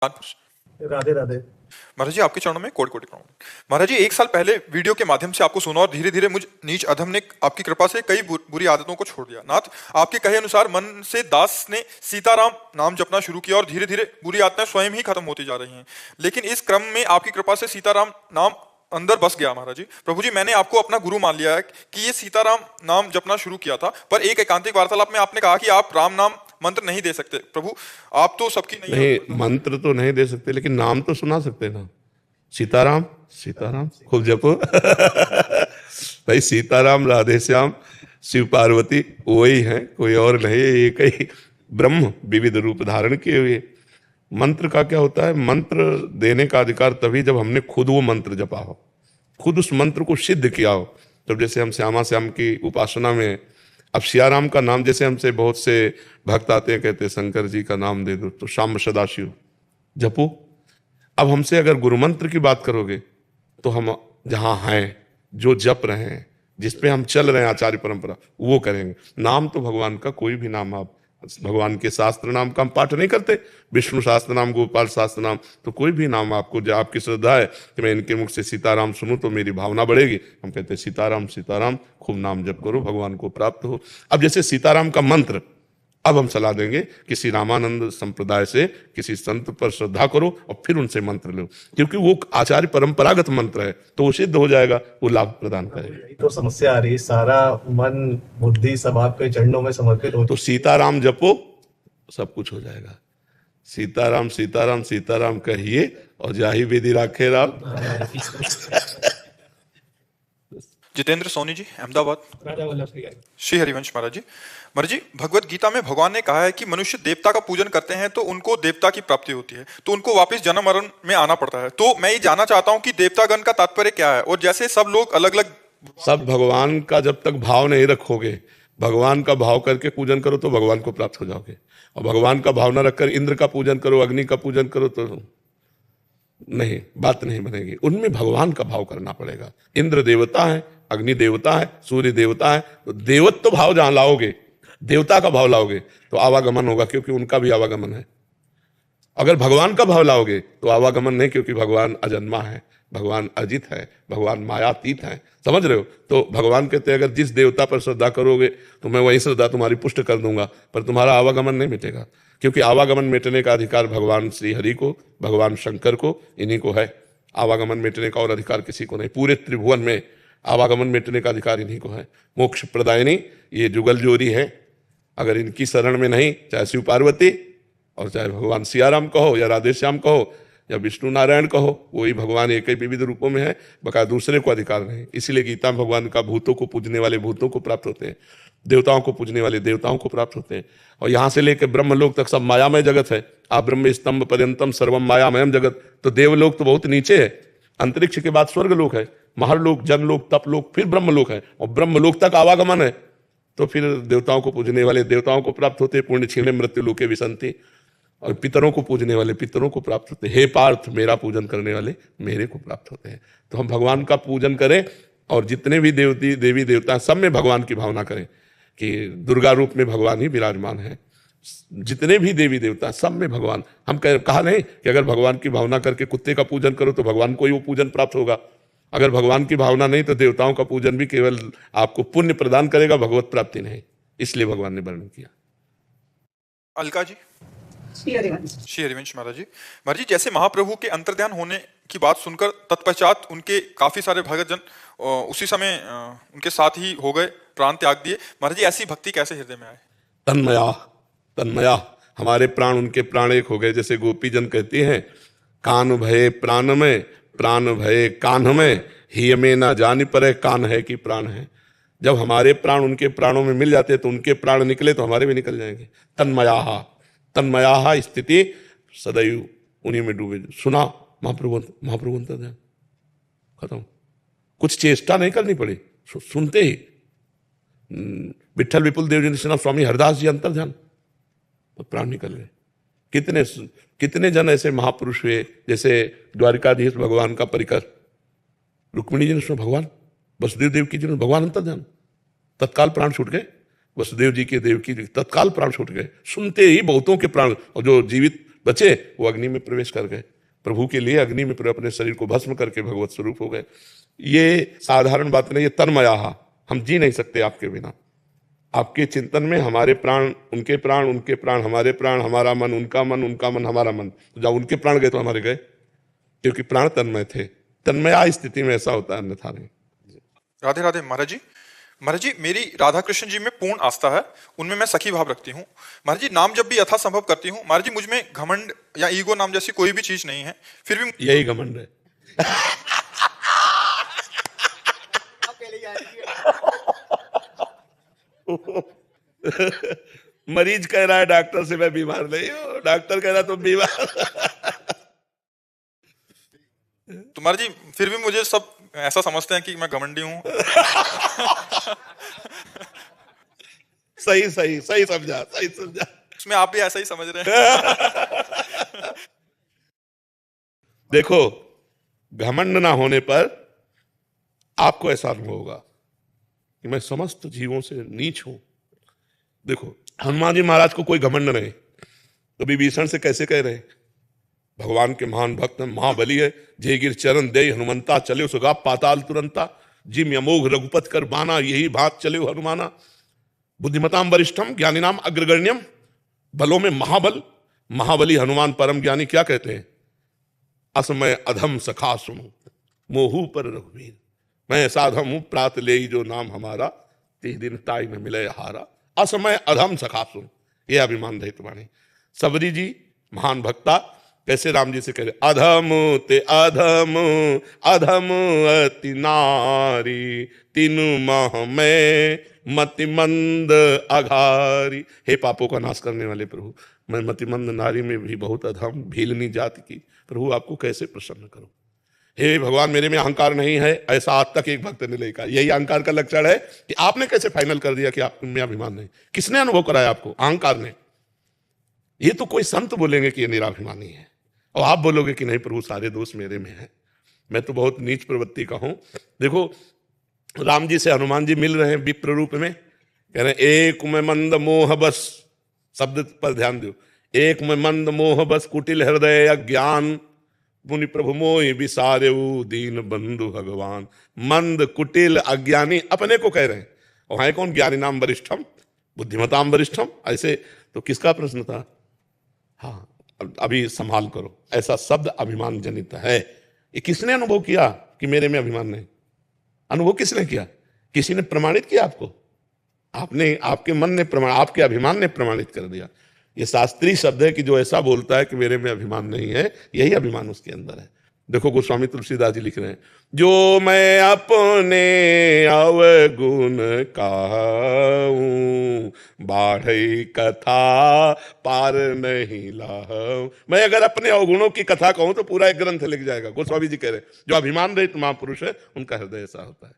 राधे राधे। महाराज जी, आपके चरणों में कोटि कोटि प्रणाम। महाराज जी, एक साल पहले वीडियो के माध्यम से आपको सुना और धीरे धीरे मुझ नीच अधम ने आपकी कृपा से कई बुरी आदतों को छोड़ दिया। नाथ, आपके कहे अनुसार मन से दास ने सीताराम नाम जपना शुरू किया और धीरे धीरे बुरी आदतें स्वयं ही खत्म होती जा रही हैं। लेकिन इस क्रम में आपकी कृपा से सीताराम नाम अंदर बस गया। महाराज जी, प्रभु जी, मैंने आपको अपना गुरु मान लिया है कि ये सीताराम नाम जपना शुरू किया था, पर एक एकांतिक वार्तालाप में आपने कहा कि आप राम नाम मंत्र नहीं दे सकते। प्रभु, आप तो सबकी नहीं, मंत्र तो नहीं दे सकते, लेकिन नाम तो सुना सकते ना। सीताराम सीताराम खूब जपो। भाई, सीताराम राधे श्याम शिव पार्वती वही है, कोई और नहीं। एक ही ब्रह्म विविध रूप धारण किए हुए। मंत्र का क्या होता है? मंत्र देने का अधिकार तभी जब हमने खुद वो मंत्र जपा हो, खुद उस मंत्र को सिद्ध किया हो। तब जैसे हम श्यामा श्याम की उपासना में, अब सियाराम का नाम, जैसे हमसे बहुत से भक्त आते हैं, कहते हैं शंकर जी का नाम दे दो, तो श्याम सदाशिव जपो। अब हमसे अगर गुरु मंत्र की बात करोगे तो हम जहां हैं, जो जप रहे हैं, जिस पे हम चल रहे हैं आचार्य परंपरा, वो करेंगे। नाम तो भगवान का कोई भी नाम, आप भगवान के शास्त्र नाम का हम पाठ नहीं करते, विष्णु शास्त्र नाम, गोपाल शास्त्र नाम, तो कोई भी नाम आपको, जो आपकी श्रद्धा है कि मैं इनके मुख से सीताराम सुनूं तो मेरी भावना बढ़ेगी, हम कहते हैं सीताराम सीताराम, खूब नाम जप करो, भगवान को प्राप्त हो। अब जैसे सीताराम का मंत्र, अब हम सलाह देंगे किसी रामानंद संप्रदाय से किसी संत पर श्रद्धा करो और फिर उनसे मंत्र लो, क्योंकि वो आचार्य परंपरागत मंत्र है, तो वो सिद्ध हो जाएगा, वो लाभ प्रदान करेगा। यही तो समस्या आ रही है, सारा मन बुद्धि सब आपके चरणों में समर्पित हो। तो सीताराम जपो, सब कुछ हो जाएगा। सीताराम सीताराम सीताराम कहिए और जाहि विधि राखे राम। जितेंद्र सोनी जी, अहमदाबाद। श्री हरिवंश महाराज जी, महाराज जी, भगवत गीता में भगवान ने कहा है कि मनुष्य देवता का पूजन करते हैं तो उनको देवता की प्राप्ति होती है, तो उनको वापस जन्म मरण में आना पड़ता है। तो मैं ये जानना चाहता हूँ कि देवतागण का तात्पर्य क्या है, और जैसे सब लोग अलग अलग, सब भगवान का जब तक भाव नहीं रखोगे, भगवान का भाव करके पूजन करो तो भगवान को प्राप्त हो जाओगे, और भगवान का भाव न रखकर इंद्र का पूजन करो, अग्नि का पूजन करो तो नहीं, बात नहीं बनेगी। उनमें भगवान का भाव करना पड़ेगा। इंद्र देवता है, अग्नि देवता है, सूर्य देवता है, तो देवत्व भाव जहां लाओगे, देवता का भाव लाओगे तो आवागमन होगा, क्योंकि उनका भी आवागमन है। अगर भगवान का भाव लाओगे तो आवागमन नहीं, क्योंकि भगवान अजन्मा है, भगवान अजित है, भगवान मायातीत है। समझ रहे हो? तो भगवान कहते हैं अगर जिस देवता पर श्रद्धा करोगे तो मैं वही श्रद्धा तुम्हारी पुष्ट कर दूंगा, पर तुम्हारा आवागमन नहीं मिटेगा, क्योंकि आवागमन मिटने का अधिकार भगवान श्री हरि को, भगवान शंकर को, इन्हीं को है। आवागमन मिटने का और अधिकार किसी को नहीं। पूरे त्रिभुवन में आवागमन मिटने का अधिकार इन्हीं को है। मोक्ष प्रदायिनी ये जुगल जोड़ी है, अगर इनकी शरण में नहीं, चाहे शिव पार्वती और चाहे भगवान सियाराम कहो या राधे श्याम कहो या विष्णु नारायण कहो, वही भगवान एक ही विविध रूपों में है, बका दूसरे को अधिकार नहीं। इसीलिए गीता में भगवान का भूतों को पूजने वाले भूतों को प्राप्त होते हैं, देवताओं को पूजने वाले देवताओं को प्राप्त होते हैं, और यहाँ से लेकर ब्रह्मलोक तक सब मायामय जगत है। आप ब्रह्म स्तंभ पर्यंतम सर्वम मायामयम जगत, तो देवलोक तो बहुत नीचे है, अंतरिक्ष के बाद स्वर्ग लोक है, महरलोक, जनलोक, तपलोक, फिर ब्रह्मलोक है, और ब्रह्मलोक तक आवागमन है। तो फिर देवताओं को पूजने वाले देवताओं को प्राप्त होते, पुण्य क्षीणे मृत्यु लोके विसंति, और पितरों को पूजने वाले पितरों को प्राप्त होते। हे पार्थ, मेरा पूजन करने वाले मेरे को प्राप्त होते हैं। तो हम भगवान का पूजन करें, और जितने भी देवी देवता सब में भगवान की भावना करें कि दुर्गा रूप में भगवान ही विराजमान है। जितने भी देवी देवता सब में भगवान, हम कहा नहीं कि अगर भगवान की भावना करके कुत्ते का पूजन करो तो भगवान को ही वो पूजन प्राप्त होगा। अगर भगवान की भावना नहीं तो देवताओं का पूजन भी केवल आपको पुण्य प्रदान करेगा, भगवत प्राप्ति नहीं। इसलिए भगवान ने वर्णन किया। अलका जी, श्री हरिवंश। श्री हरिवंश महाराज जी, महाराज जी, जैसे महाप्रभु के अंतर्ध्यान होने की बात सुनकर तत्पश्चात उनके काफी सारे भक्तजन उसी समय उनके साथ ही हो गए, प्राण त्याग दिए। महाराज जी, ऐसी भक्ति कैसे हृदय में आए? तन्मया तन्मया, हमारे प्राण उनके प्राण एक हो गए। जैसे गोपी जन कहती हैं, कान भये प्राण में, प्राण भये कान में, ही में ना जान परे कान है कि प्राण है। जब हमारे प्राण उनके प्राणों में मिल जाते तो उनके प्राण निकले तो हमारे भी निकल जाएंगे। तन्मयाहा तन्मयाहा स्थिति सदैव उन्हीं में डूबे। सुना महाप्रभु अंतर्ध्यान, खत्म, कुछ चेष्टा नहीं करनी पड़ी, सुनते ही। विठल विपुल देव जी ने सुना, स्वामी हरदास जी अंतर्ध्यान, तो प्राण निकल गए। कितने जन ऐसे महापुरुष हुए, जैसे द्वारिकाधीश भगवान का परिकर, रुक्मिणी जी ने सुना भगवान, वसुदेव देव की जी ने भगवान अंतर्ध्यान, तत्काल प्राण छूट गए। वसुदेव जी के देव की तत्काल प्राण छूट गए, सुनते ही बहुतों के प्राण, और जो जीवित बचे वो अग्नि में प्रवेश कर गए, प्रभु के लिए अग्नि में अपने शरीर को भस्म करके भगवत स्वरूप हो गए। ये साधारण बात नहीं, ये तन्मया, हम जी नहीं सकते आपके बिना। आपके चिंतन में हमारे प्राण उनके प्राण, उनके प्राण हमारे प्राण, हमारा मन उनका मन, उनका मन हमारा मन। तो जब उनके प्राण गए तो हमारे गए, क्योंकि प्राण तन्मय थे। तन्मया स्थिति में ऐसा होता है, अन्यथा नहीं। राधे राधे महाराज जी। महाराज जी, मेरी राधा कृष्ण जी में पूर्ण आस्था है, उनमें मैं सखी भाव रखती हूँ। महाराज जी, नाम जब भी यथासंभव करती हूँ महाराज जी, मुझ में घमंड या ईगो नाम जैसी कोई भी चीज नहीं है, फिर भी यही घमंड है। मरीज कह रहा है डॉक्टर से मैं बीमार नहीं हूं, डॉक्टर कह रहा तुम बीमार। तो महाराज जी फिर भी मुझे सब ऐसा समझते हैं कि मैं घमंडी हूँ। सही सही सही समझा, सही समझा। उसमें आप भी ऐसा ही समझ रहे हैं। देखो, घमंड ना होने पर आपको ऐसा अनुभव होगा कि मैं समस्त जीवों से नीच हूं। देखो, हनुमान जी महाराज को कोई घमंड नहीं, तो विभीषण से कैसे कह रहे हैं? भगवान के महान भक्त महाबली है, जय गिर चरण दे हनुमंता, चले सुगा पाताल तुरंता, जिम यमोघ रघुपत कर बाना, यही बात चले हनुमाना। बुद्धिमताम वरिष्ठम ज्ञानीनाम अग्रगण्यम, बलों में महाबल, महाबली हनुमान परम ज्ञानी। क्या कहते हैं? असमय अधम सखा सुनो, मोहू पर रघुवीर। मैं ऐसा अधम हूं, प्रात ले जो नाम हमारा, ते दिन ताई न मिले हारा। असमय अधम सखा सुन, ये अभिमान रहित वाणी। सबरी जी महान भक्ता कैसे राम जी से कह रहे, अधम ते अधम, अधम अति नारी, तीनु मह में मतिमंद अघारी। हे पापों का नाश करने वाले प्रभु, मैं मतिमंद नारी में भी बहुत अधम, भीलनी जाति की। प्रभु आपको कैसे प्रसन्न करूं? हे भगवान, मेरे में अहंकार नहीं है, ऐसा आज तक एक भक्त ने लिखा। यही अहंकार का लक्षण है कि आपने कैसे फाइनल कर दिया कि आप में अभिमान नहीं? किसने अनुभव कराया आपको? अहंकार ने। ये तो कोई संत बोलेंगे कि ये निराभिमानी है, और आप बोलोगे कि नहीं प्रभु सारे दोष मेरे में है, मैं तो बहुत नीच प्रवृत्ति का हूं। देखो, राम जी से हनुमान जी मिल रहे हैं विप्र रूप में, कह रहे हैं एक में मंद मोह बस, शब्द पर ध्यान दो, एक में मंद मोह बस, कुटिल हृदय अज्ञान, मुनि प्रभु मोहि विसारेऊ, दीन बंधु भगवान। मंद कुटिल अज्ञानी अपने को कह रहे हैं, और है कौन? ज्ञानी नाम वरिष्ठम, बुद्धिमताम वरिष्ठम। ऐसे तो किसका प्रश्न था? हाँ, अभी संभाल करो, ऐसा शब्द अभिमान जनित है। ये किसने अनुभव किया कि मेरे में अभिमान नहीं? अनुभव किसने किया? किसी ने प्रमाणित किया आपको? आपने, आपके मन ने प्रमाण, आपके अभिमान ने प्रमाणित कर दिया। ये शास्त्रीय शब्द है कि जो ऐसा बोलता है कि मेरे में अभिमान नहीं है, यही अभिमान उसके अंदर है। देखो, गोस्वामी तुलसीदास जी लिख रहे हैं, जो मैं अपने अवगुण कहूं, बाढ़ई कथा पार नहीं लाऊं। मैं अगर अपने अवगुणों की कथा कहूं तो पूरा एक ग्रंथ लिख जाएगा। गोस्वामी जी कह रहे हैं, जो अभिमान रहित महापुरुष है उनका हृदय ऐसा होता है।